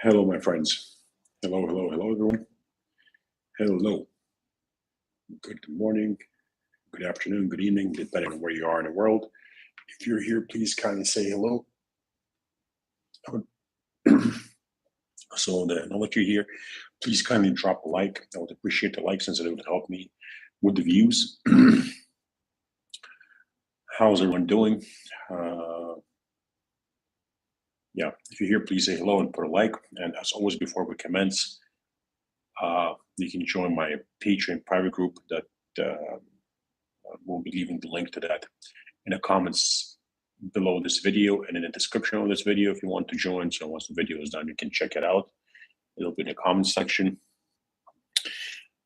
Hello, my friends. Hello, hello, hello, everyone. Hello. Good morning, good afternoon, good evening, depending on where you are in the world. If you're here, please kindly say hello. I would- now that you're here, please kindly drop a like. I would appreciate the like since it would help me with the views. How's everyone doing? Uh, yeah, if you're here, please say hello and put a like. And as always, before we commence, you can join my Patreon private group that we'll be leaving the link to that in the comments below this video and in the description of this video if you want to join. So once the video is done, you can check it out. It'll be in the comments section.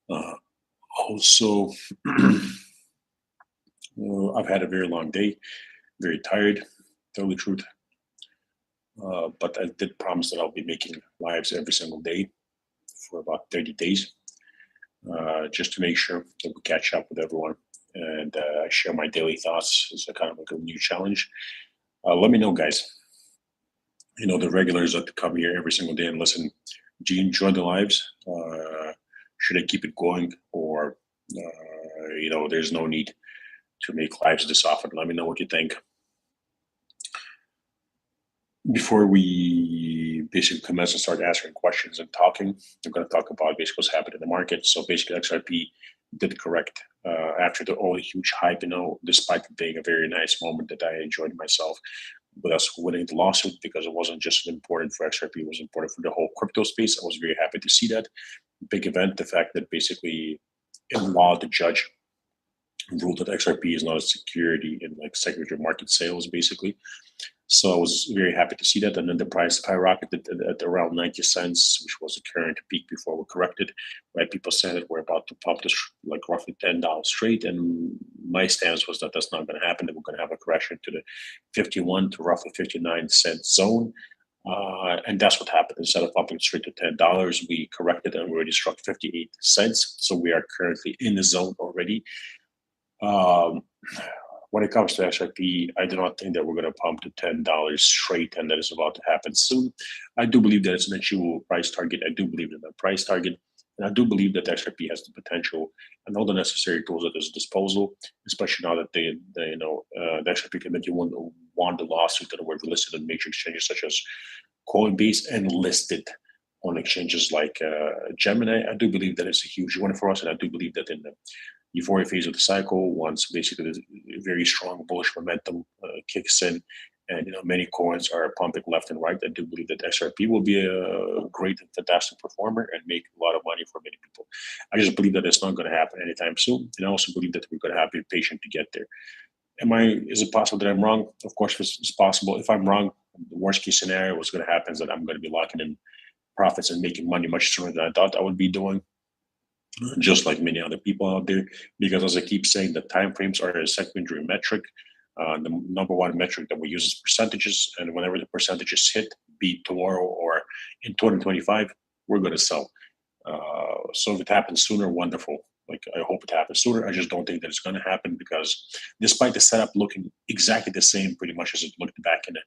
Also, I've had a very long day, very tired, to tell the truth. But I did promise that I'll be making lives every single day for about 30 days, just to make sure that we catch up with everyone and share my daily thoughts as a kind of like a new challenge. Let me know, guys. The regulars that come here every single day and listen, do you enjoy the lives? Should I keep it going, or there's no need to make lives this often? Let me know what you think. Before we basically commence and start answering questions and talking, I'm going to talk about basically what's happened in the market. So basically, XRP did correct after all the huge hype. Despite it being a very nice moment that I enjoyed myself with us winning the lawsuit, because it wasn't just important for XRP, it was important for the whole crypto space. I was very happy to see that big event. The fact that basically in law, the judge ruled that XRP is not a security in like secondary market sales, basically. So I was very happy to see that. And then the price skyrocketed at around 90 cents, which was the current peak before we corrected. Right? People said that we're about to pump this like roughly $10 straight. And my stance was that that's not going to happen, that we're going to have a correction to the 51 to roughly 59 cent zone. And that's what happened. Instead of pumping straight to $10, we corrected and we already struck 58 cents. So we are currently in the zone already. When it comes to XRP, I do not think that we're going to pump to $10 straight, and that is about to happen soon. I do believe that it's an achievable price target. I do believe in the price target, and I do believe that XRP has the potential and all the necessary tools at its disposal, especially now that the XRP committee won the lawsuit that were listed on major exchanges such as Coinbase and listed on exchanges like Gemini. I do believe that it's a huge win for us, and I do believe that in the euphoria phase of the cycle, once basically the very strong bullish momentum kicks in, and many coins are pumping left and right, I do believe that XRP will be a great and fantastic performer and make a lot of money for many people. I just believe that it's not going to happen anytime soon, and I also believe that we're going to have to be patient to get there. Is it possible that I'm wrong? Of course, it's possible. If I'm wrong, the worst case scenario, what's going to happen is that I'm going to be locking in profits and making money much sooner than I thought I would be doing, just like many other people out there. Because as I keep saying, the time frames are a secondary metric. The number one metric that we use is percentages, and whenever the percentages hit, be it tomorrow or in 2025, we're going to sell. So if it happens sooner, wonderful. Like, I hope it happens sooner. I just don't think that it's going to happen, because despite the setup looking exactly the same pretty much as it looked back in the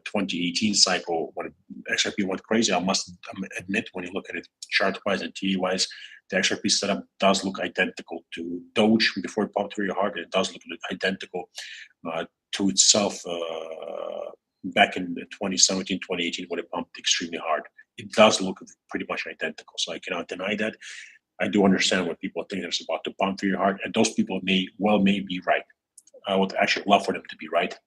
2018 cycle when XRP went crazy, I must admit, when you look at it chart wise and TD wise, the XRP setup does look identical to Doge before it pumped very hard. It does look identical to itself back in 2017, 2018 when it pumped extremely hard. It does look pretty much identical, so I cannot deny that. I do understand what people think it's about to pump very hard, and those people may be right. I would actually love for them to be right,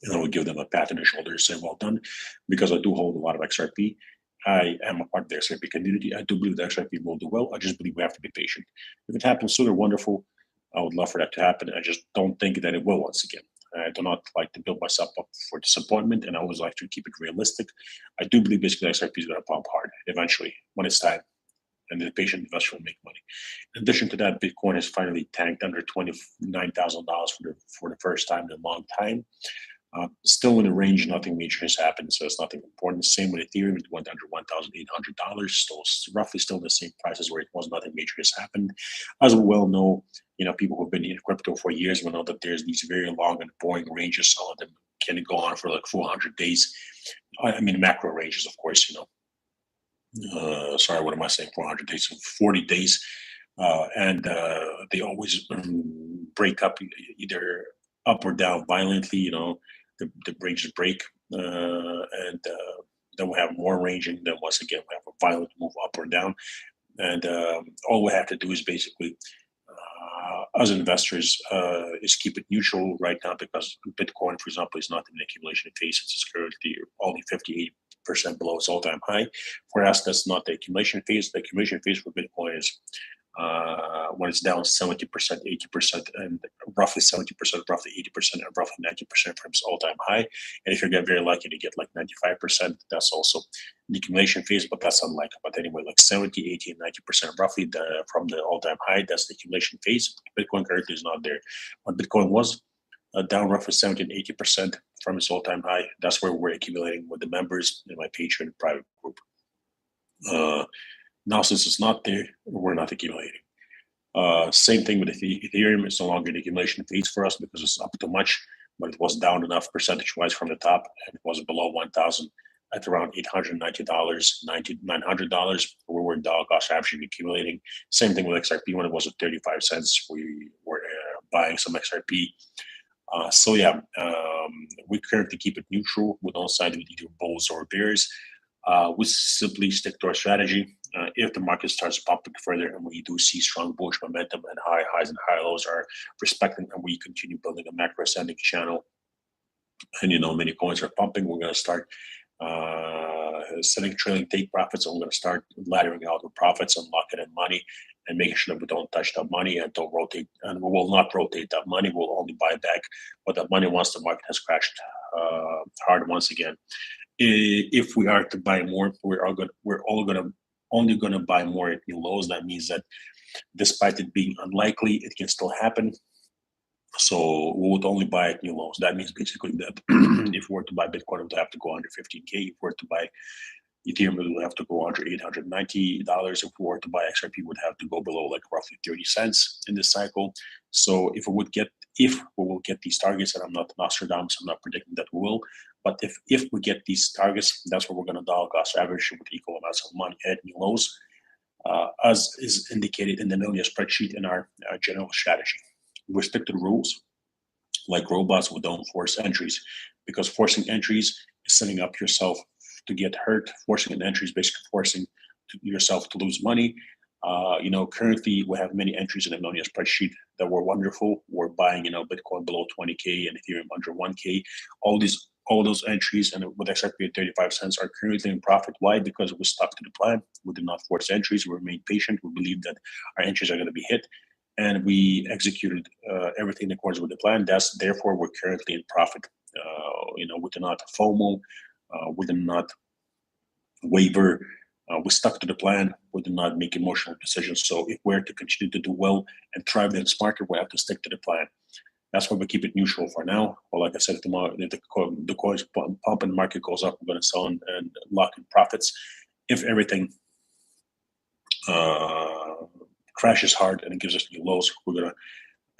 and I would give them a pat on the shoulder and say, well done, because I do hold a lot of XRP. I am a part of the XRP community. I do believe the XRP will do well. I just believe we have to be patient. If it happens sooner, wonderful. I would love for that to happen. I just don't think that it will once again. I do not like to build myself up for disappointment, and I always like to keep it realistic. I do believe basically XRP is going to pump hard eventually when it's time, and the patient investor will make money. In addition to that, Bitcoin has finally tanked under $29,000 for the first time in a long time. Still in the range, nothing major has happened, so it's nothing important. Same with Ethereum, it went under $1,800, still roughly still the same prices where it was. Nothing major has happened. As we well know, people who've been in crypto for years will know that there's these very long and boring ranges. Some of them can it go on for like 400 days? I mean, macro ranges, of course, sorry, what am I saying? 400 days, 40 days. And they always break up either up or down violently, the ranges break. And then we have more ranging. Then once again, we have a violent move up or down. And all we have to do is basically, as investors, is keep it neutral right now because Bitcoin, for example, is not in the accumulation phase. It's currently only 58% below its all-time high. For us, that's not the accumulation phase. The accumulation phase for Bitcoin is when it's down 70%, 80%, and roughly 70%, roughly 80%, and roughly 90% from its all-time high. And if you get very lucky to get like 95%, that's also the accumulation phase, but that's unlikely. But anyway, like 70, 80, and 90% roughly from the all-time high, that's the accumulation phase. Bitcoin currently is not there. When Bitcoin was down roughly 70 and 80% from its all-time high, that's where we're accumulating with the members in my Patreon private group. Now, since it's not there, we're not accumulating. Same thing with Ethereum. It's no longer an accumulation phase for us because it's up too much, but it was down enough percentage-wise from the top, and it was below 1,000 at around $890, $900, where we're dollar cost averaging accumulating. Same thing with XRP. When it was at 35 cents, we were buying some XRP. So yeah, we currently keep it neutral. We don't side with either bulls or bears. We simply stick to our strategy. If the market starts pumping further and we do see strong bullish momentum and high highs and high lows are respecting, and we continue building a macro ascending channel, and many coins are pumping, we're going to start setting trailing take profits, and we're going to start laddering out the profits and locking in money and making sure that we don't touch that money and don't rotate, and we will not rotate that money. We'll only buy back what that money once the market has crashed hard once again. If we are to buy more, we're only going to buy more at new lows. That means that despite it being unlikely, it can still happen. So we would only buy at new lows. That means basically that if we were to buy Bitcoin, it would have to go under 15K. If we were to buy Ethereum, it would have to go under $890. If we were to buy XRP, it would have to go below like roughly 30 cents in this cycle. So if we will get these targets, and I'm not Nostradamus, I'm not predicting that we will, but if we get these targets, that's where we're going to dollar cost average with equal amounts of money at new lows, as is indicated in the Millionaire spreadsheet in our general strategy. We stick to the rules. Like robots, we don't force entries, because forcing entries is setting up yourself to get hurt. Forcing an entry is basically forcing yourself to lose money. Currently we have many entries in the Millionaire spreadsheet that were wonderful. We're buying, Bitcoin below 20K and Ethereum under 1K. All those entries, and with XRP at 35 cents, are currently in profit. Why? Because we stuck to the plan. We did not force entries. We remained patient. We believe that our entries are going to be hit, and we executed everything in accordance with the plan. Therefore, we're currently in profit. We did not FOMO. We did not waver. We stuck to the plan. We did not make emotional decisions. So if we're to continue to do well and thrive in this market, we have to stick to the plan. That's why we keep it neutral for now. Well, like I said, if the coins pump and the market goes up, we're going to sell and lock in profits. If everything crashes hard and it gives us new lows, we're going to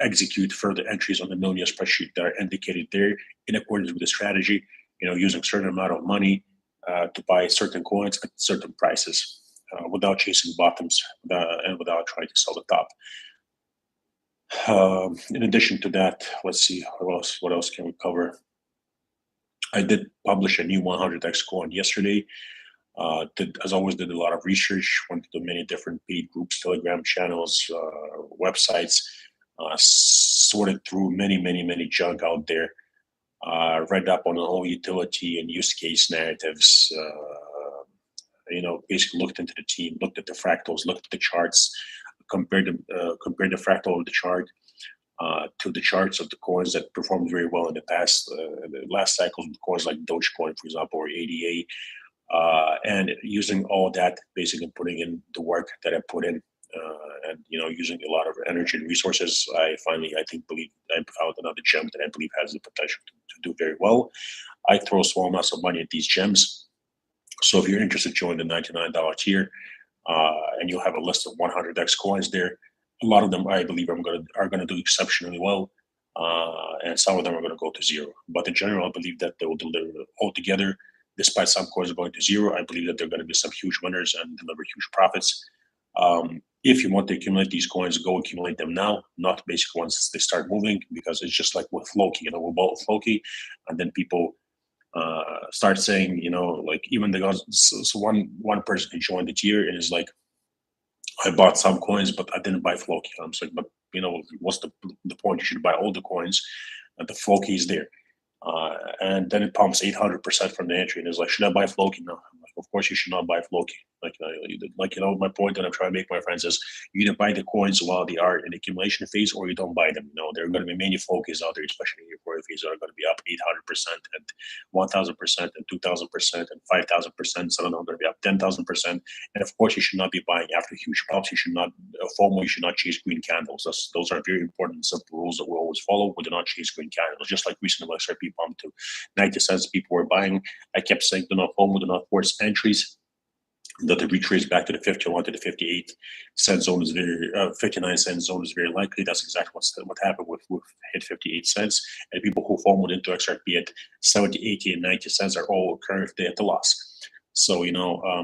execute further entries on the Millionaire spreadsheet that are indicated there in accordance with the strategy, using a certain amount of money to buy certain coins at certain prices without chasing bottoms and without trying to sell the top. In addition to that, let's see what else can we cover. I did publish a new 100x coin yesterday. As always, did a lot of research, went to many different paid groups, Telegram channels, websites, sorted through many junk out there. Read up on the whole utility and use case narratives. Basically looked into the team, looked at the fractals, looked at the charts, compared the fractal of the chart to the charts of the coins that performed very well in the past, the last cycles, coins like Dogecoin, for example, or ADA, and using all that, basically putting in the work that I put in, and using a lot of energy and resources, I believe I found another gem that I believe has the potential to do very well. I throw small amounts of money at these gems. So if you're interested, join the $99 tier, and you'll have a list of 100x coins there. A lot of them, I believe, are going to do exceptionally well. and some of them are going to go to zero. But in general, I believe that they will deliver altogether. Despite some coins going to zero, I believe that there are going to be some huge winners and deliver huge profits. If you want to accumulate these coins, go accumulate them now, not basically once they start moving, because it's just like with Floki. We bought Floki, and then people start saying, like even the guys. So one person who joined the tier and is like, I bought some coins, but I didn't buy Floki. I'm like, but what's the point? You should buy all the coins, and the Floki is there. And then it pumps 800% from the entry, and it's like, should I buy Floki? No, I'm like, of course you should not buy Floki. My point that I'm trying to make, my friends, is you either buy the coins while they are in the accumulation phase, or you don't buy them. There are going to be many Flokis out there, especially in your euphoria phase, that are going to be up 800% and 1,000% and 2,000% and 5,000%. Some of them are going to be up 10,000%. And of course, you should not be buying after huge pumps. You should not FOMO. You should not chase green candles. Those are very important, simple rules that we always follow. We do not chase green candles. Just like recently, XRP pumped to 90 cents, people were buying. I kept saying, do not FOMO, do not force entries. That the retrace back to the 51 to the 58 cent zone is very 59 cent zone is very likely. That's exactly what happened with hit 58 cents. And people who FOMOed into XRP at 70, 80, and 90 cents are all currently at the loss. So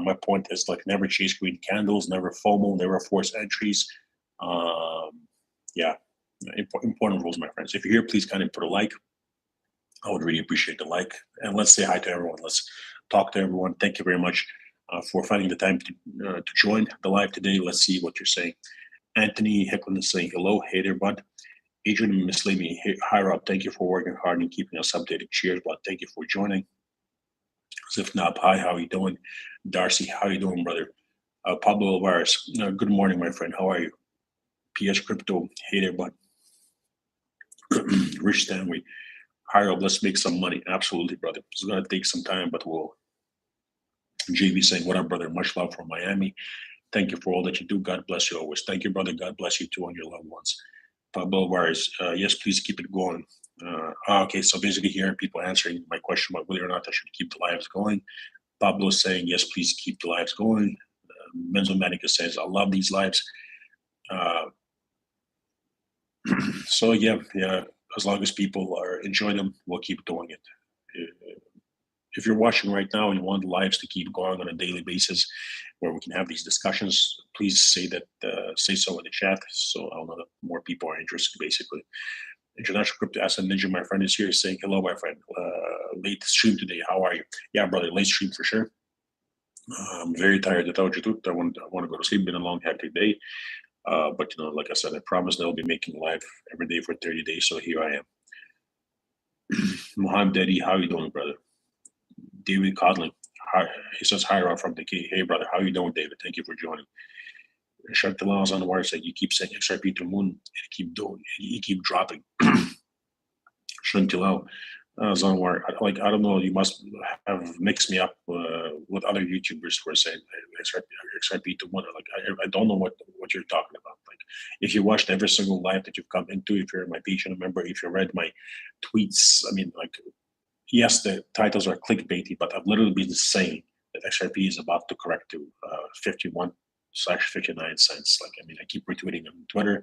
my point is, like, never chase green candles, never FOMO, never force entries. Yeah, important rules, my friends. If you're here, please kind of put a like. I would really appreciate the like, and let's say hi to everyone. Let's talk to everyone. Thank you very much for finding the time to join the live today. Let's see what you're saying. Anthony Hicklin is saying hello. Hey there, bud. Adrian Mislimi, hey, hi Rob. Thank you for working hard and keeping us updated. Cheers, bud. Thank you for joining. Zifnab, hi. How are you doing? Darcy, how are you doing, brother? Pablo Alvarez, good morning, my friend. How are you? PS Crypto, hey there, bud. Rich Stanley, hi Rob. Let's make some money. Absolutely, brother. It's going to take some time, but we'll. JB saying, what up, brother? Much love from Miami. Thank you for all that you do. God bless you always. Thank you, brother. God bless you too and your loved ones. Pablo Juarez, yes, please keep it going. Okay, so basically here, people answering my question about whether or not I should keep the lives going. Pablo is saying, yes, please keep the lives going. Menzomanica says, I love these lives. So yeah, as long as people are enjoying them, we'll keep doing it. If you're watching right now and you want the lives to keep going on a daily basis, where we can have these discussions, please say so in the chat, so I'll know that more people are interested. Basically, International Crypto Asset Ninja, my friend, is here saying hello, my friend. Late stream today. How are you? Yeah, brother, late stream for sure. I'm very tired. I told you to. I want to go to sleep. Been a long, hectic day. But like I said, I promise that I'll be making live every day for 30 days. So here I am. Mohammed Daddy, how you doing, brother? David Codling. Hi, he says hi Rob from the key. Hey brother, how you doing, David? Thank you for joining. Shark is on the wire said you keep saying XRP to moon and you keep dropping. Shantilal is on the wire. I don't know, you must have mixed me up with other YouTubers who are saying XRP to moon. I don't know what you're talking about. Like, if you watched every single live that you've come into, if you're my patient member, if you read my tweets, I mean, like, yes, the titles are clickbaity, but I've literally been saying that XRP is about to correct to 51/59 cents. Like, I mean, I keep retweeting on Twitter.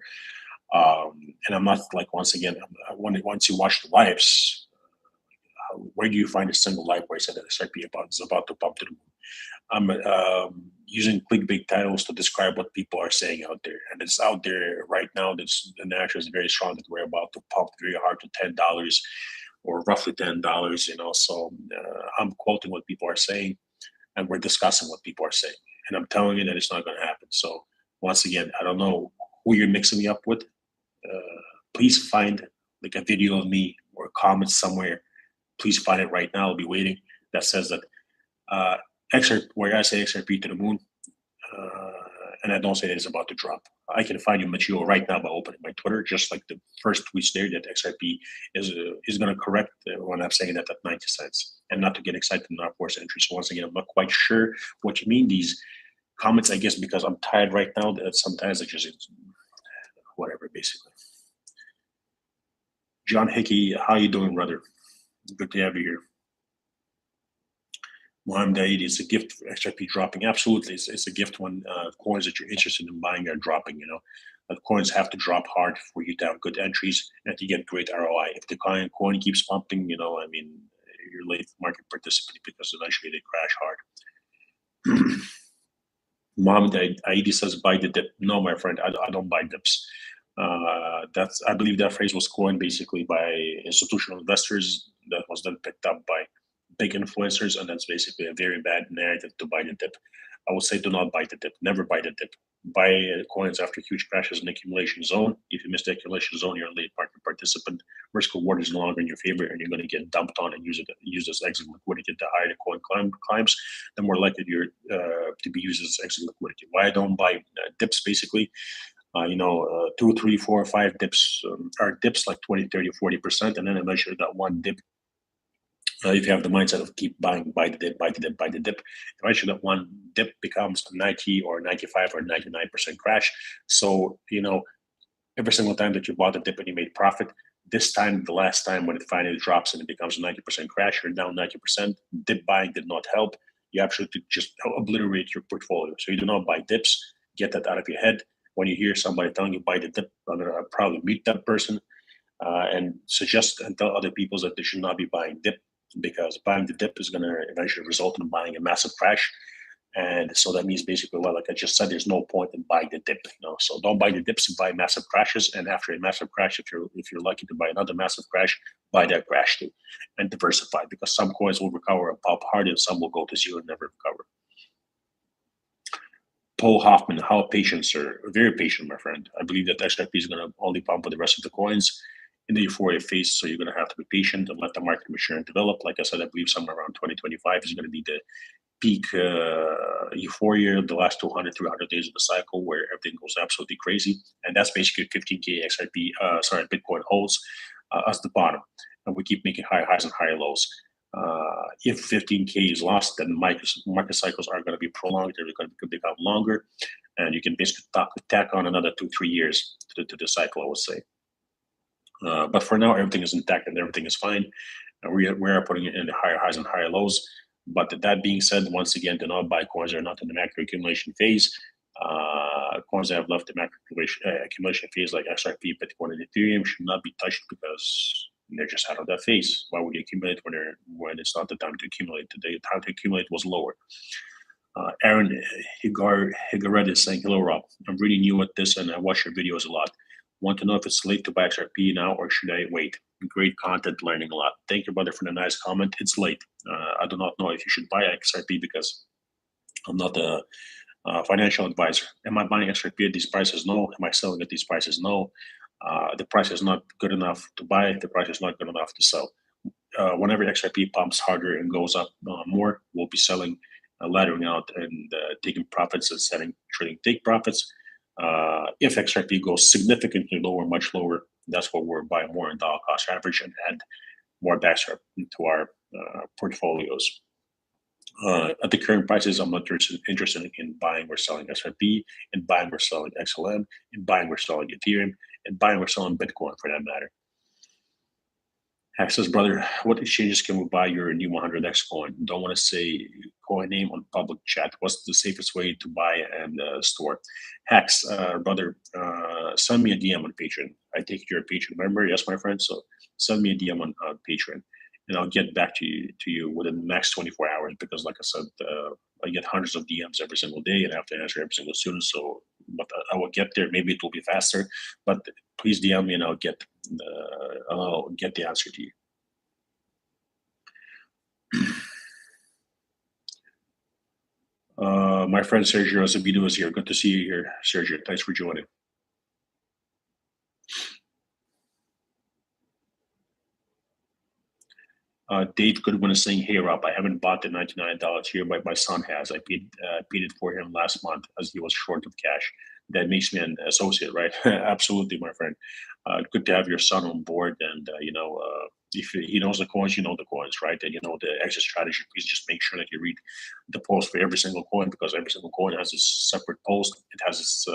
And I'm not, like, once again, once you watch the lives, where do you find a single live where I said that XRP is about to pump to the moon? I'm using clickbait titles to describe what people are saying out there. And it's out there right now. The narrative is very strong that we're about to pump very hard to $10. Or roughly $10, So I'm quoting what people are saying, and we're discussing what people are saying, and I'm telling you that it's not going to happen. So once again, I don't know who you're mixing me up with. Please find like a video of me or a comment somewhere. Please find it right now. I'll be waiting. That says that where I say XRP to the moon, and I don't say that it's about to drop. I can find you material right now by opening my Twitter, just like the first tweets there that XRP is going to correct when I'm saying that at 90 cents, and not to get excited and not force entry. So once again, I'm not quite sure what you mean. These comments, I guess, because I'm tired right now, that sometimes I just whatever, basically. John Hickey, how you doing, brother? Good to have you here. Mohammed Aid, is a gift for XRP dropping. Absolutely, it's a gift when coins that you're interested in buying are dropping. Coins have to drop hard for you to have good entries and to get great ROI. If the coin keeps pumping, I mean, you're late market participant because eventually they crash hard. Mohammed Aidi says, buy the dip. No, my friend, I don't buy dips. I believe that phrase was coined basically by institutional investors that was then picked up by big influencers, and that's basically a very bad narrative to buy the dip. I would say do not buy the dip. Never buy the dip. Buy coins after huge crashes in the accumulation zone. If you miss the accumulation zone, you're a late market participant. Risk reward is no longer in your favor, and you're going to get dumped on and use as exit liquidity. The higher the coin climbs, the more likely you're to be used as exit liquidity. Why I don't buy dips basically? 2, 3, 4, 5 dips are dips like 20, 30, 40%. And then eventually that one dip, if you have the mindset of keep buying, buy the dip, buy the dip, buy the dip, eventually that one dip becomes 90 or 95 or 99% crash. So, every single time that you bought a dip and you made profit, this time, the last time when it finally drops and it becomes a 90% crash, you're down 90%. Dip buying did not help. You actually just obliterate your portfolio. So you do not buy dips. Get that out of your head. When you hear somebody telling you buy the dip, I'm going to probably meet that person and suggest and tell other people that they should not be buying dip, because buying the dip is going to eventually result in buying a massive crash. And so that means basically, well, like I just said, there's no point in buying the dip. So don't buy the dips, buy massive crashes. And after a massive crash, if you're lucky to buy another massive crash, buy that crash too, and diversify, because some coins will recover and pop hard, and some will go to zero and never recover. Paul Hoffman, how patient, sir? Very patient, my friend. I believe that XRP is going to only pump with the rest of the coins in the euphoria phase. So you're going to have to be patient and let the market mature and develop. Like I said, I believe somewhere around 2025 is going to be the peak euphoria, the last 200, 300 days of the cycle where everything goes absolutely crazy. And that's basically 15K Bitcoin holds as the bottom. And we keep making higher highs and higher lows. If 15K is lost, then market cycles are going to be prolonged. They're going to become longer. And you can basically tack on another 2-3 years to the cycle, I would say. But for now, everything is intact and everything is fine. And we are putting it in the higher highs and higher lows. But that being said, once again, do not buy coins that are not in the macro accumulation phase. Coins that have left the macro accumulation phase, like XRP, Bitcoin, and Ethereum, should not be touched because they're just out of that phase. Why would you accumulate when it's not the time to accumulate? The time to accumulate was lower. Aaron Higared is saying, hello, Rob. I'm really new at this and I watch your videos a lot. Want to know if it's late to buy XRP now or should I wait? Great content, learning a lot. Thank you, brother, for the nice comment. It's late. I do not know if you should buy XRP because I'm not a financial advisor. Am I buying XRP at these prices? No. Am I selling at these prices? No. The price is not good enough to buy. The price is not good enough to sell. Whenever XRP pumps harder and goes up more, we'll be selling, laddering out, and taking profits and trading take profits. If XRP goes significantly lower, much lower, that's what we're buying more in dollar cost average and add more backs to our portfolios. At the current prices, I'm not interested in buying or selling XRP, in buying or selling XLM, in buying or selling Ethereum, and buying or selling Bitcoin for that matter. Hack says, brother, what exchanges can we buy your new 100x coin? Don't want to say coin name on public chat. What's the safest way to buy and store? Hacks, brother, send me a DM on Patreon. I take your Patreon member. Yes, my friend. So send me a DM on Patreon, and I'll get back to you within the next 24 hours. Because, like I said, I get hundreds of DMs every single day, and I have to answer every single student. So, but I will get there. Maybe it will be faster, but please DM me, and I'll get the answer to you. My friend Sergio Azevedo is here. Good to see you here, Sergio. Thanks for joining. Dave Goodwin is saying, hey, Rob, I haven't bought the $99 here, but my son has. I paid it for him last month as he was short of cash. That makes me an associate, right? Absolutely, my friend. Good to have your son on board. And, if he knows the coins, you know the coins, right? And you know the exit strategy. Please just make sure that you read the post for every single coin, because every single coin has its separate post. It has its,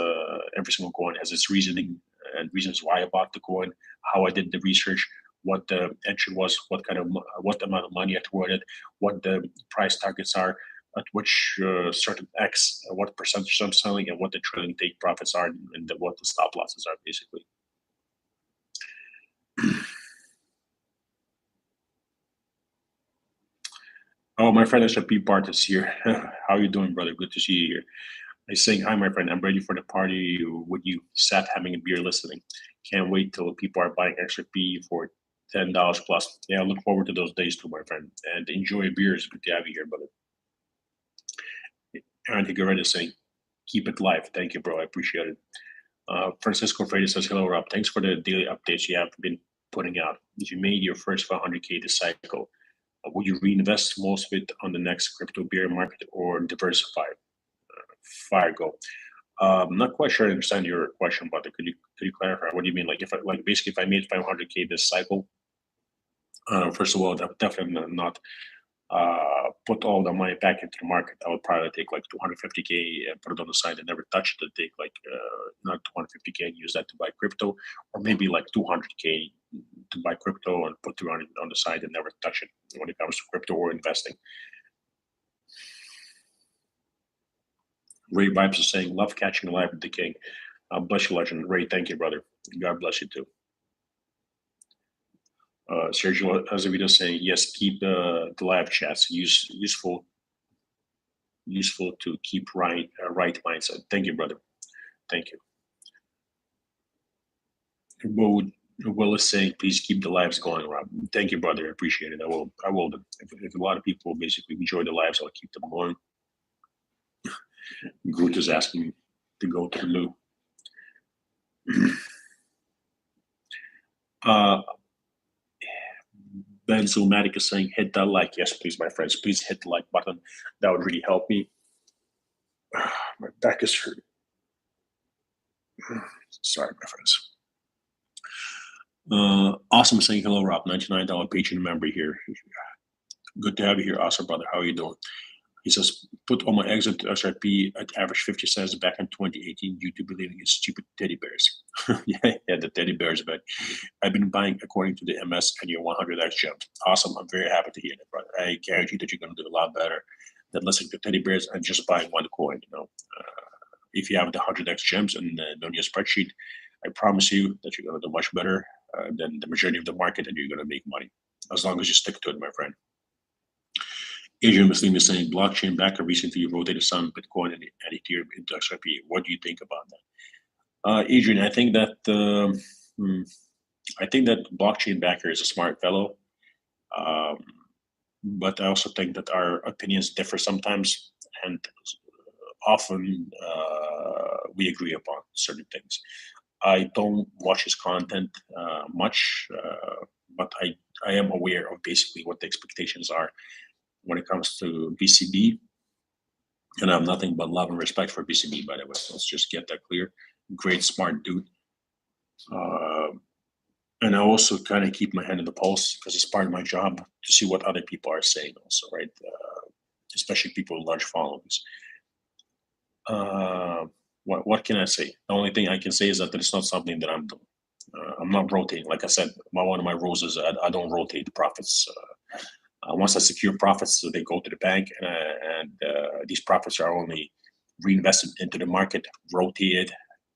every single coin has its reasoning and reasons why I bought the coin, how I did the research, what the entry was, what amount of money I threw at it, what the price targets are, at which certain X, what percentage I'm selling, and what the trailing take profits are, and what the stop losses are, basically. Oh, my friend SRP Bart is here. How you doing, brother? Good to see you here. I saying hi, my friend. I'm ready for the party with you. Sat having a beer, listening. Can't wait till people are buying XRP for $10 plus. Yeah, I look forward to those days too, my friend. And enjoy a beer. It's good to have you here, brother. Aaron Higuera is saying, keep it live. Thank you, bro. I appreciate it. Francisco Freitas says, hello, Rob. Thanks for the daily updates you have been putting out. If you made your first 500K this cycle, would you reinvest most of it on the next crypto bear market or diversify? Fire go. I'm not quite sure I understand your question, but could you clarify? What do you mean? Like if I like basically if I made 500K this cycle, first of all, that would definitely not put all the money back into the market. I would probably take like 250K and put it on the side and never touch it. Take like not 250K and use that to buy crypto, or maybe like 200K to buy crypto and put 200 on the side and never touch it when it comes to crypto or investing. Ray Vibes is saying, love catching live with the king. Bless you, legend. Ray, thank you, brother. God bless you too. Sergio Azevedo saying, yes, keep the live chats useful to keep right mindset. Thank you, brother. Thank you. Will is saying, please keep the lives going, Rob. Thank you, brother. I appreciate it. I will. If a lot of people basically enjoy the lives, I'll keep them going. Groot is asking to go to the loo. Ben Zoomatic is saying, hit that like. Yes, please, my friends. Please hit the like button. That would really help me. My back is hurting. Sorry, my friends. Awesome saying hello, Rob. $99 Patreon member here. Good to have you here, awesome brother. How are you doing? He says, put all my eggs into SRP at average 50 cents back in 2018 due to believing in stupid teddy bears. yeah, the teddy bears, but I've been buying according to the MS and your 100x jump. Awesome. I'm very happy to hear that, brother. I guarantee that you're going to do a lot better than listening to teddy bears and just buying one coin. If you have the 100x gems and on your spreadsheet, I promise you that you're going to do much better than the majority of the market and you're going to make money as long as you stick to it, my friend. Adrian Muslim is saying blockchain backer recently rotated some Bitcoin and Ethereum into XRP. What do you think about that? Adrian, I think that blockchain backer is a smart fellow, but I also think that our opinions differ sometimes, and often we agree upon certain things. I don't watch his content much, but I am aware of basically what the expectations are when it comes to BCB. And I have nothing but love and respect for BCB, by the way. Let's just get that clear. Great, smart dude. And I also kind of keep my hand on the pulse because it's part of my job to see what other people are saying also, right? Especially people with large followings. What can I say? The only thing I can say is that it's not something that I'm doing. I'm not rotating. Like I said, one of my rules is I don't rotate the profits. Once I secure profits, so they go to the bank, and these profits are only reinvested into the market, rotated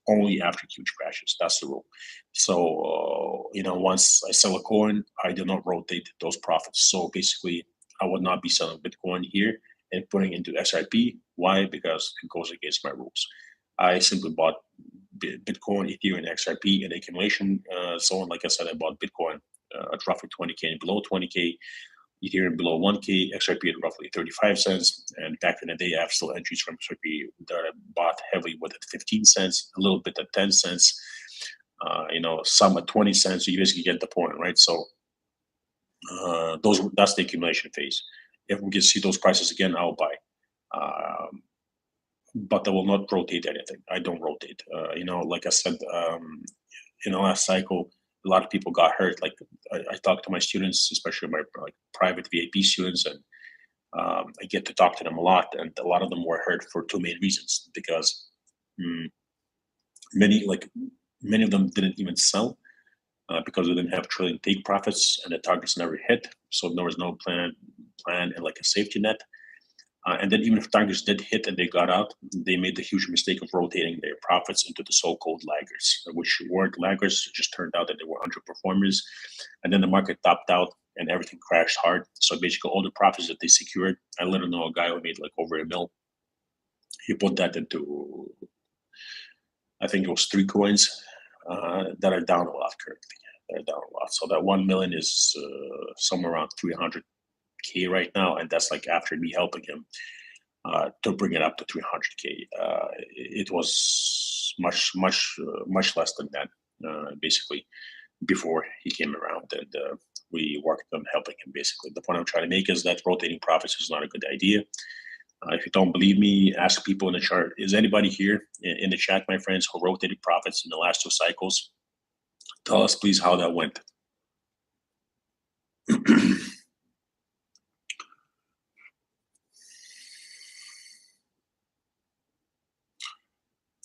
only after huge crashes. That's the rule. So, once I sell a coin, I do not rotate those profits. So basically, I would not be selling Bitcoin here and putting into SRP. Why? Because it goes against my rules. I simply bought Bitcoin, Ethereum, and XRP in the accumulation zone. Like I said, I bought Bitcoin at roughly 20K and below 20K. Ethereum below 1K, XRP at roughly 35 cents. And back in the day, I have still entries from XRP that I bought heavily with at 15 cents, a little bit at 10 cents, some at 20 cents. So you basically get the point, right? So that's the accumulation phase. If we can see those prices again, I'll buy. But I will not rotate anything. I don't rotate. Like I said, in the last cycle, a lot of people got hurt. Like I talk to my students, especially my private VIP students, and I get to talk to them a lot. And a lot of them were hurt for two main reasons. Because many of them didn't even sell because they didn't have trailing take profits, and the targets never hit. So there was no plan and like a safety net. And then even if targets did hit and they got out, they made the huge mistake of rotating their profits into the so-called laggards, which weren't laggards. It just turned out that they were underperformers. And then the market topped out and everything crashed hard. So basically all the profits that they secured, I literally know a guy who made like over $1 million. He put that into, I think it was 3 coins that are down a lot currently. They're down a lot. So that 1 million is somewhere around 300K right now, and that's like after me helping him to bring it up to 300K. It was much less than that, basically, before he came around, and we worked on helping him. Basically, the point I'm trying to make is that rotating profits is not a good idea. If you don't believe me, ask people in the chart. Is anybody here in the chat, my friends, who rotated profits in the last 2 cycles? Tell us, please, how that went.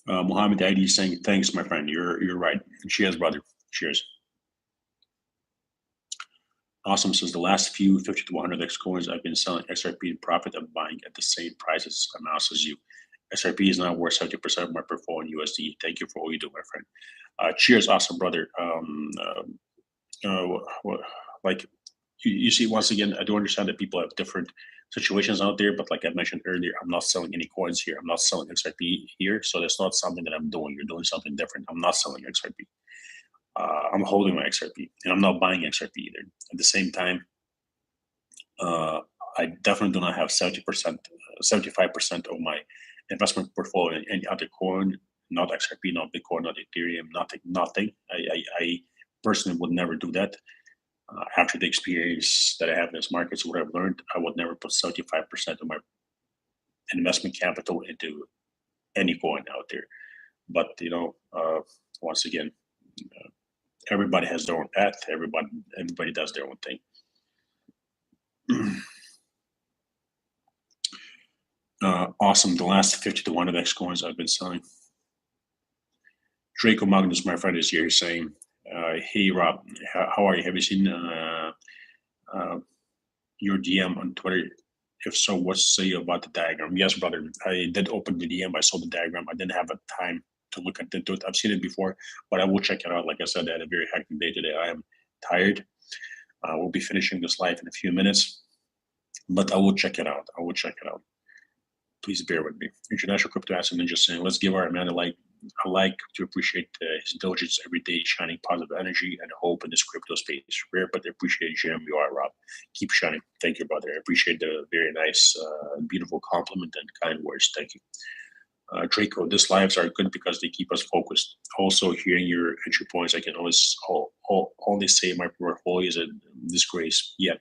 Muhammad ID is saying, thanks, my friend. You're right. Cheers, brother. Cheers. Awesome says the last few 50 to 100x coins I've been selling XRP in profit and buying at the same prices amounts as you. XRP is now worth 70% of my portfolio in USD. Thank you for all you do, my friend. Cheers, awesome brother. Like you see, once again, I do understand that people have different situations out there, but like I mentioned earlier, I'm not selling any coins here. I'm not selling XRP here, so that's not something that I'm doing. You're doing something different. I'm not selling XRP. I'm holding my XRP, and I'm not buying XRP either. At the same time, I definitely do not have 70%, 75% of my investment portfolio in any other coin, not XRP, not Bitcoin, not Ethereum, nothing. I personally would never do that. After the experience that I have in this market, so what I've learned, I would never put 75% of my investment capital into any coin out there. But once again, everybody has their own path. Everybody does their own thing. Awesome. The last 50 to 100x coins I've been selling. Draco Magnus, my friend, is here saying, hey, Rob, how are you? Have you seen your DM on Twitter? If so, what say you about the diagram? Yes, brother. I did open the DM. I saw the diagram. I didn't have a time to look at it. I've seen it before, but I will check it out. Like I said, I had a very hectic day today. I am tired. We'll be finishing this live in a few minutes, but I will check it out. Please bear with me. International Crypto Asset Ninja saying, let's give our man a like to appreciate his diligence every day, shining positive energy and hope in this crypto space. Rare, but appreciate Jim. You are, Rob. Keep shining. Thank you, brother. I appreciate the very nice, beautiful compliment and kind words. Thank you. Draco, these lives are good because they keep us focused. Also, hearing your entry points, I can always only say my portfolio is a disgrace. Yeah.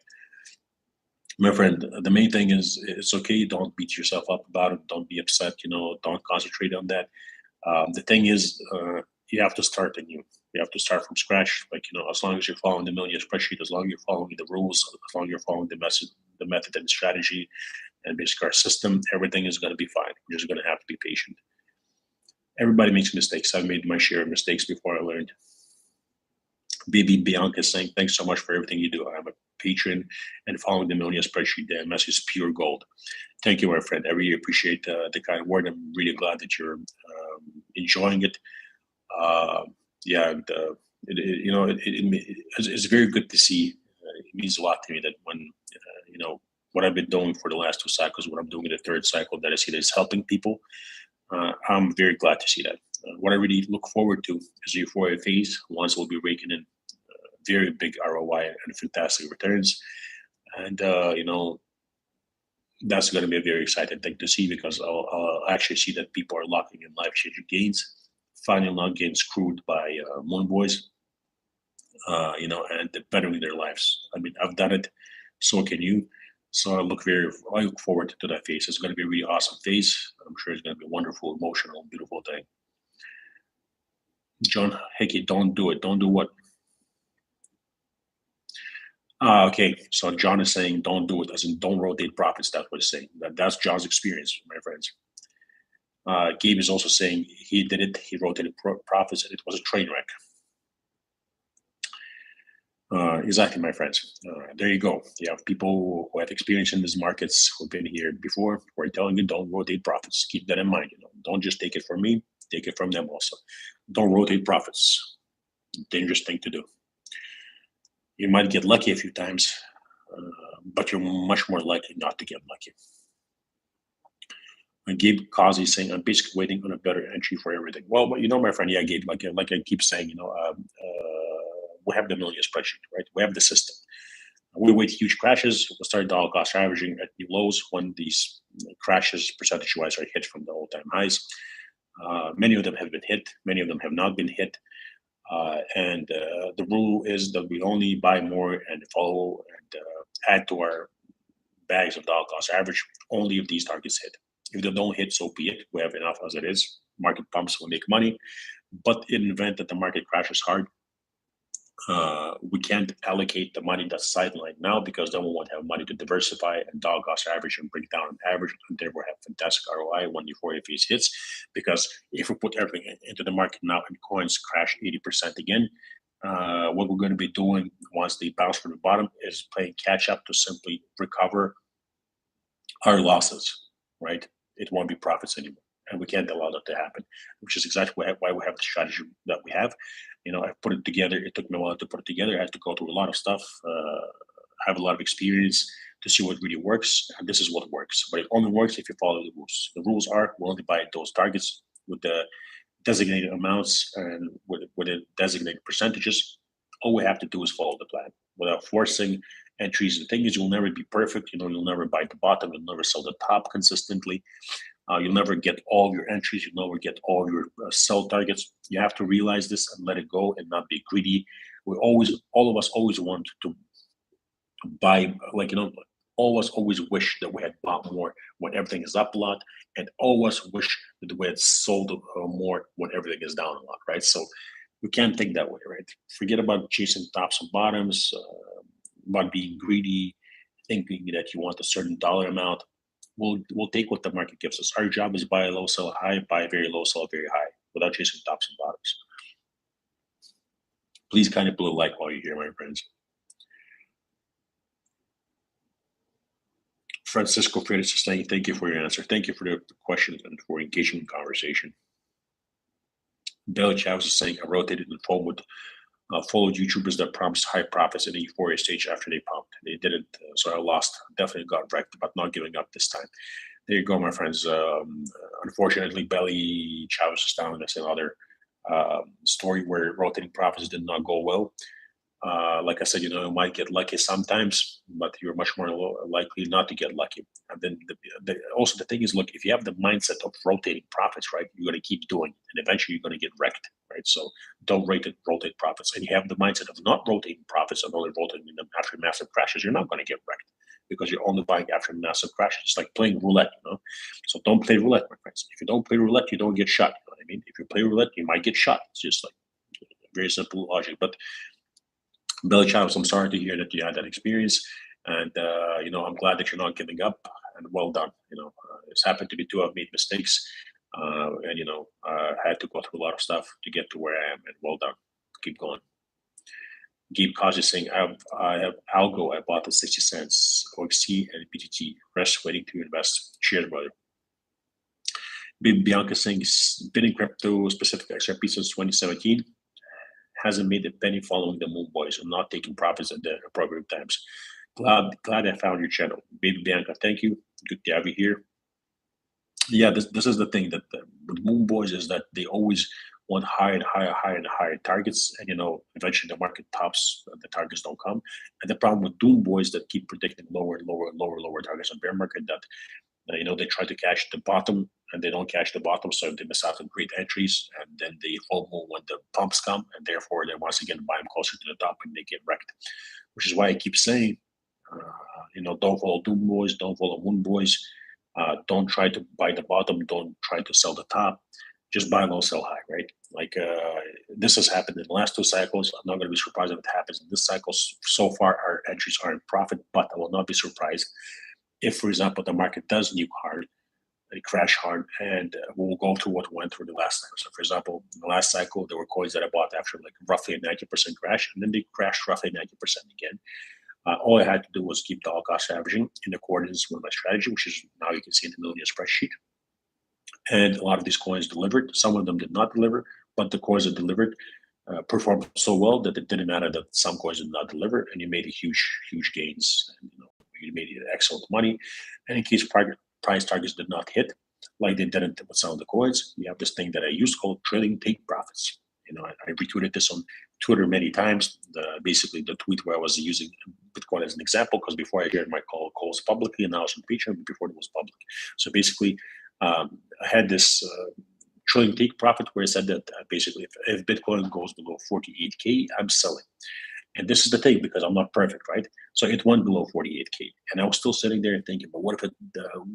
My friend, the main thing is it's okay. Don't beat yourself up about it. Don't be upset. Don't concentrate on that. The thing is, you have to start anew. You have to start from scratch. Like as long as you're following the million spreadsheet, as long as you're following the rules, as long as you're following the method and strategy, and basically our system, everything is going to be fine. You're just going to have to be patient. Everybody makes mistakes. I've made my share of mistakes before I learned. Baby Bianca saying, thanks so much for everything you do. I'm a patron and following the million spreadsheet. The message is pure gold. Thank you, my friend. I really appreciate the kind word. I'm really glad that you're enjoying it. It's very good to see. It means a lot to me that when what I've been doing for the last 2 cycles, what I'm doing in the 3rd cycle, that I see that it's helping people. I'm very glad to see that. What I really look forward to is the euphoria phase. Once we'll be raking in very big ROI and fantastic returns, and that's going to be a very exciting thing to see, because I'll actually see that people are locking in life-changing gains, finally not getting screwed by moon boys, and bettering their lives. I mean, I've done it, so can you. So I look forward to that phase. It's going to be a really awesome phase. I'm sure it's going to be a wonderful, emotional, beautiful thing. John Hickey, don't do it. Don't do what? Okay. So John is saying don't do it, as in don't rotate profits. That's what he's saying. That's John's experience, my friends. Gabe is also saying he did it. He rotated profits, and it was a train wreck. Exactly, my friends. There you go. You have people who have experience in these markets who've been here before. Who are telling you don't rotate profits. Keep that in mind. Don't just take it from me. Take it from them also. Don't rotate profits. Dangerous thing to do. You might get lucky a few times, but you're much more likely not to get lucky. And Gabe Causey saying, "I'm basically waiting on a better entry for everything." Well, my friend, yeah, Gabe, like I keep saying, we have the million spreadsheet, right? We have the system. We wait huge crashes. We'll start dollar cost averaging at new lows when these crashes, percentage-wise, are hit from the all-time highs. Many of them have been hit. Many of them have not been hit. And the rule is that we only buy more and follow and add to our bags of dollar cost average only if these targets hit. If they don't hit, so be it. We have enough as it is. Market pumps will make money. But in the event that the market crashes hard, we can't allocate the money that's sidelined now because then we won't have money to diversify and dollar cost average and break down an average and therefore have fantastic ROI when before if it hits. Because if we put everything into the market now and coins crash 80% again, what we're going to be doing once they bounce from the bottom is playing catch up to simply recover our losses, right? It won't be profits anymore. And we can't allow that to happen, which is exactly why we have the strategy that we have. I put it together. It took me a while to put it together. I had to go through a lot of stuff, have a lot of experience to see what really works. And this is what works. But it only works if you follow the rules. The rules are we only buy those targets with the designated amounts and with the designated percentages. All we have to do is follow the plan without forcing entries. The thing is, you'll never be perfect. You'll never buy the bottom. You'll never sell the top consistently. You'll never get all your entries. You'll never get all your sell targets. You have to realize this and let it go and not be greedy. All of us always want to buy, all of us always wish that we had bought more when everything is up a lot, and always wish that we had sold more when everything is down a lot, right? So we can't think that way, right? Forget about chasing tops and bottoms, about being greedy, thinking that you want a certain dollar amount. We'll take what the market gives us. Our job is buy low, sell high, buy very low, sell very high, without chasing tops and bottoms. Please kind of put a like while you're here, my friends. Francisco Freitas is saying, thank you for your answer. Thank you for the questions and for engaging in conversation. Bill Chavez is saying, I rotated and followed YouTubers that promised high profits in the euphoria stage after they pumped. They didn't, so I lost. Definitely got wrecked, but not giving up this time. There you go, my friends. Unfortunately, Belly Chavez is down. That's another story where rotating profits did not go well. Like I said, you might get lucky sometimes, but you're much more likely not to get lucky. And then also the thing is, look, if you have the mindset of rotating profits, right, you're going to keep doing it, and eventually you're going to get wrecked, right? So don't rotate profits. And you have the mindset of not rotating profits and only rotating them after massive crashes, you're not going to get wrecked because you're only buying after massive crashes. It's like playing roulette. So don't play roulette, my friends. If you don't play roulette, you don't get shot. You know what I mean? If you play roulette, you might get shot. It's just like very simple logic. But Billy Chavez, I'm sorry to hear that you had that experience, and I'm glad that you're not giving up. And well done. It's happened to be two. I've made mistakes, and I had to go through a lot of stuff to get to where I am. And well done. Keep going. Gabe Kaji saying, I have Algo. I bought at 60 cents. OXT and BTT. Rest waiting to invest. Cheers, brother. Bianca saying, been in crypto specific XRP since 2017. Hasn't made a penny following the Moon Boys and not taking profits at the appropriate times. Glad I found your channel. Baby Bianca, thank you. Good to have you here. Yeah, this is the thing that with Moon Boys is that they always want higher and higher targets, and eventually the market tops, the targets don't come. And the problem with Doom Boys that keep predicting lower targets on bear market, that they try to catch the bottom and they don't catch the bottom, so they miss out on great entries, and then they FOMO when the pumps come, and therefore they once again buy them closer to the top and they get wrecked. Which is why I keep saying, don't follow Doom Boys, don't follow Moon Boys, don't try to buy the bottom, don't try to sell the top, just buy low, sell high, right? Like this has happened in the last two cycles. I'm not going to be surprised if it happens in this cycle. So far, our entries are in profit, but I will not be surprised if, for example, the market does nuke hard It crashed hard, and we'll go through what went through the last cycle. So, for example, in the last cycle, there were coins that I bought after like roughly a 90% crash, and then they crashed roughly 90% again. All I had to do was keep dollar cost averaging in accordance with my strategy, which is now you can see in the Millionaire spreadsheet. And a lot of these coins delivered. Some of them did not deliver, but the coins that delivered performed so well that it didn't matter that some coins did not deliver, and you made a huge gains. And, you made excellent money. And in case price targets did not hit, like they didn't with some of the coins, we have this thing that I use called trailing take profits. I retweeted this on Twitter many times. Basically, the tweet where I was using Bitcoin as an example, because before I shared my calls publicly, and now it's on Patreon, before it was public. So basically, I had this trailing take profit where I said that basically if Bitcoin goes below 48K, I'm selling. And this is the thing, because I'm not perfect, right? So it went below 48K. And I was still sitting there thinking, but what if it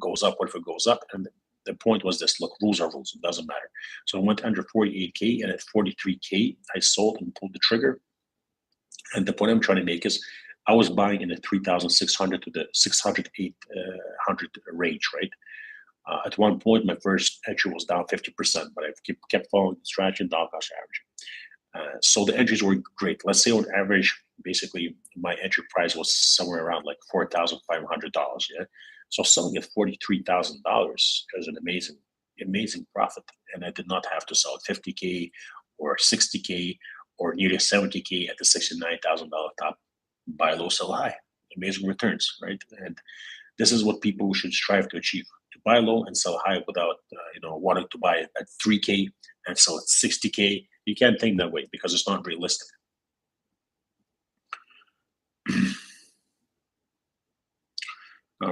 goes up? What if it goes up? And the point was this: look, rules are rules. It doesn't matter. So I went under 48K, and at 43K, I sold and pulled the trigger. And the point I'm trying to make is I was buying in the 3,600 to the 600, 800 range, right? At one point, my first entry was down 50%, but I kept following the strategy and dollar cost averaging. So the entries were great. Let's say on average, basically my entry price was somewhere around like $4,500. Yeah. So selling at $43,000 is an amazing profit. And I did not have to sell at 50K or 60K or nearly 70K at the $69,000 top. Buy low, sell high. Amazing returns, right? And this is what people should strive to achieve: to buy low and sell high without wanting to buy at 3K and sell at 60K. You can't think that way because it's not realistic.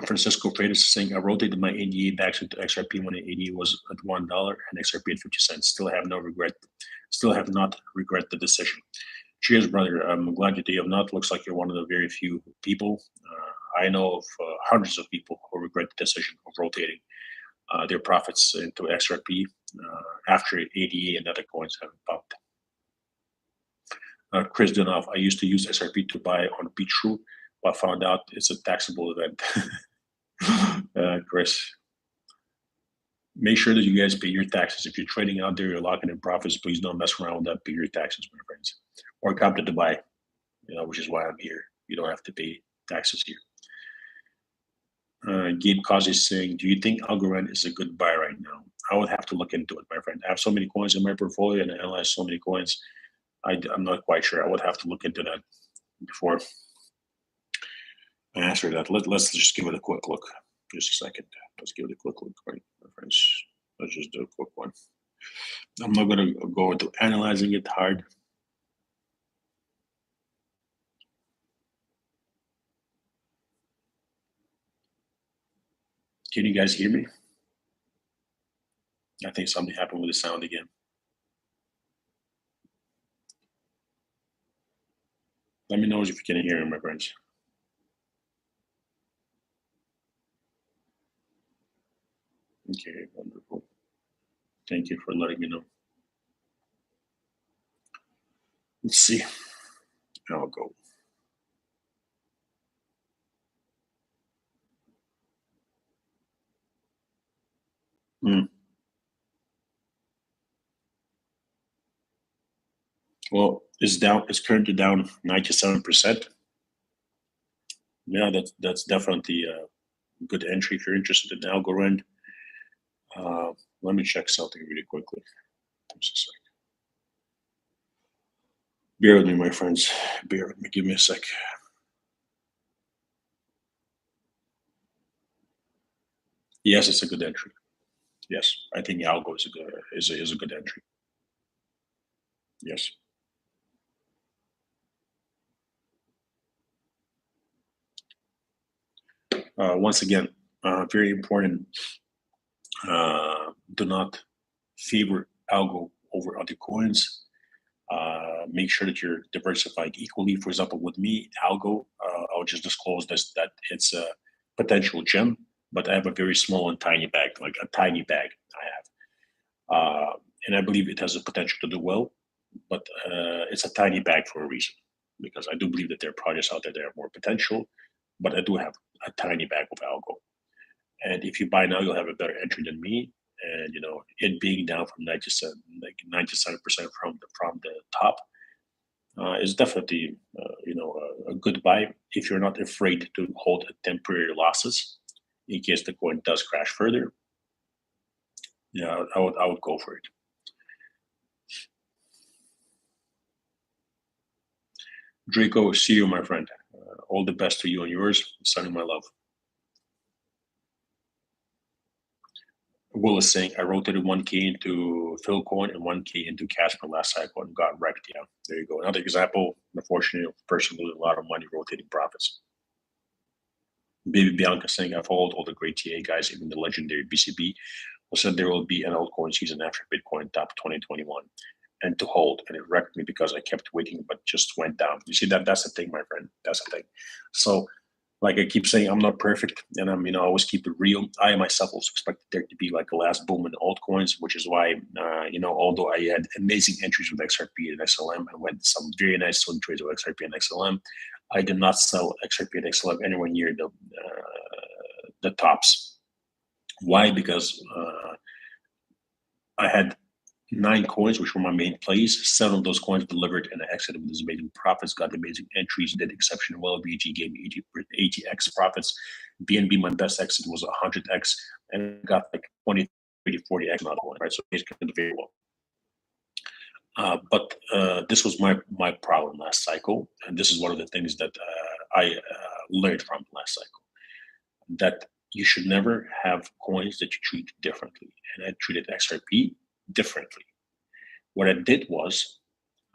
Francisco Freitas is saying, I rotated my ADA back into XRP when the ADA was at $1 and XRP at 50 cents. Still have not regret the decision. Cheers, brother. I'm glad you have not. Looks like you're one of the very few people. I know of hundreds of people who regret the decision of rotating their profits into XRP after ADA and other coins have pumped. Chris Dunoff, I used to use XRP to buy on BitTrue, but found out it's a taxable event. Chris, make sure that you guys pay your taxes. If you're trading out there, you're locking in profits, please don't mess around with that. Pay your taxes, my friends. Or come to Dubai, which is why I'm here. You don't have to pay taxes here. Gabe Kazi is saying, do you think Algorand is a good buy right now? I would have to look into it, my friend. I have so many coins in my portfolio and I analyze so many coins. I'm not quite sure. I would have to look into that before I answer that. Let's just give it a quick look. Just a second. Let's give it a quick look, right, my friends? Let's just do a quick one. I'm not going to go into analyzing it hard. Can you guys hear me? I think something happened with the sound again. Let me know if you can hear me, my friends. Okay, wonderful. Thank you for letting me know. Let's see. I'll go. Well, it's currently down 97%. Yeah, that's definitely a good entry if you're interested in Algorand. Let me check something really quickly. Just a sec. Bear with me, my friends. Bear with me. Give me a sec. Yes, it's a good entry. Yes, I think Algo is a good entry. Yes. Once again, very important. Do not favor Algo over other coins. Make sure that you're diversified equally. For example, with me, Algo, I'll just disclose this, that it's a potential gem, but I have a very small and tiny bag, like a tiny bag I have. And I believe it has the potential to do well, but it's a tiny bag for a reason, because I do believe that there are projects out there that have more potential, but I do have a tiny bag of Algo. And if you buy now, you'll have a better entry than me. And it being down from 97, like 97% from the top, is definitely a good buy if you're not afraid to hold a temporary losses in case the coin does crash further. Yeah, I would go for it. Draco, see you, my friend. All the best to you and yours. Sending my love. Will is saying I rotated 1K into Philcoin and 1K into Casper last cycle and got wrecked. Yeah, there you go. Another example, unfortunately, of a person losing a lot of money rotating profits. Baby Bianca saying I followed all the great TA guys, even the legendary BCB, who said there will be an altcoin season after Bitcoin top 2021 and to hold. And it wrecked me because I kept waiting, but just went down. You see, that's the thing, my friend. That's the thing. So, like I keep saying, I'm not perfect, and I always keep it real. I myself also expected there to be like a last boom in altcoins, which is why, although I had amazing entries with XRP and XLM, and went some very nice swing trades with XRP and XLM, I did not sell XRP and XLM anywhere near the tops. Why? Because I had 9 coins, which were my main plays. 7 of those coins delivered, and I exited with these amazing profits, got amazing entries, did exceptionally well. BG gave me 80x profits. BNB, my best exit was 100x, and got like 20, 30, 40x another one, right? So basically did very well. But this was my problem last cycle, and this is one of the things that I learned from last cycle, that you should never have coins that you treat differently. And I treated XRP differently. What I did was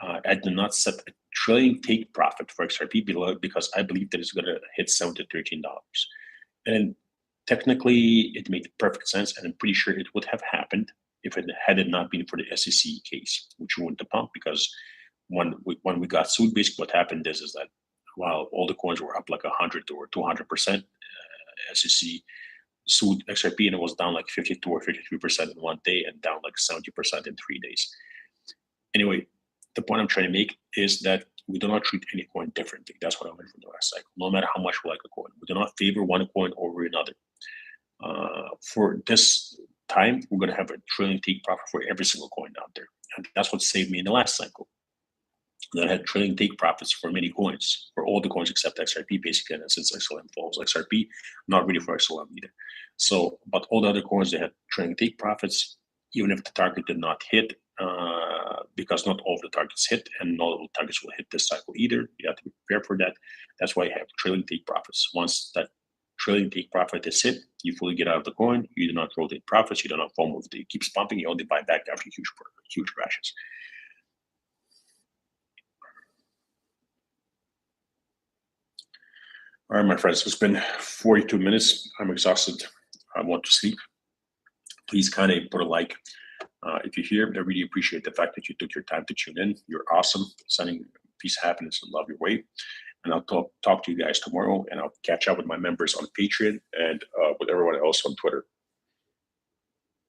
I did not set a trailing take profit for XRP below because I believe that it's going to hit $7 to $13. And technically, it made perfect sense, and I'm pretty sure it would have happened if it had it not been for the SEC case, which we wouldn't have pumped because when we got sued, basically what happened is that while all the coins were up like 100 or 200%, SEC sued XRP and it was down like 52 or 53% in one day and down like 70% in 3 days. Anyway, the point I'm trying to make is that we do not treat any coin differently. That's what I learned from the last cycle. No matter how much we like a coin, we do not favor one coin over another. For this time, we're going to have a trailing take profit for every single coin out there. And that's what saved me in the last cycle. That had trailing take profits for many coins, for all the coins except XRP, basically. And since XLM follows XRP, not really for XLM either. So, but all the other coins, they had trailing take profits, even if the target did not hit, because not all of the targets hit, and not all the targets will hit this cycle either. You have to be prepared for that. That's why you have trailing take profits. Once that trailing take profit is hit, you fully get out of the coin. You do not rotate profits. You do not FOMO. It keeps pumping. You only buy back after huge crashes. All right, my friends, it's been 42 minutes. I'm exhausted. I want to sleep. Please kind of put a like if you're here. I really appreciate the fact that you took your time to tune in. You're awesome. Sending peace, happiness, and love your way. And I'll talk to you guys tomorrow, and I'll catch up with my members on Patreon and with everyone else on Twitter.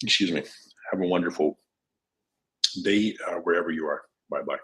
Excuse me. Have a wonderful day wherever you are. Bye-bye.